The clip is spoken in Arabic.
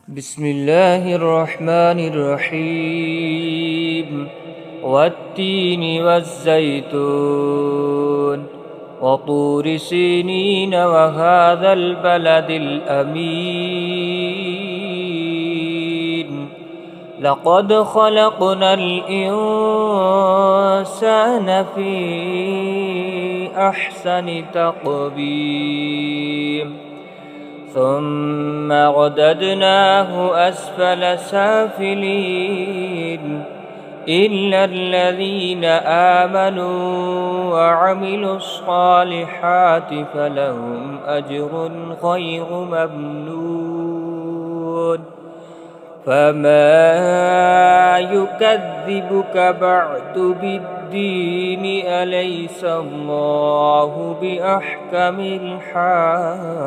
بسم الله الرحمن الرحيم والتين والزيتون وطور سينين وهذا البلد الأمين لقد خلقنا الإنسان في أحسن تقويم ثم رددناه أسفل سافلين إلا الذين آمنوا وعملوا الصالحات فلهم أجر غير ممنون فما يكذبك بعد بالدين أليس الله بأحكم الحاكمين.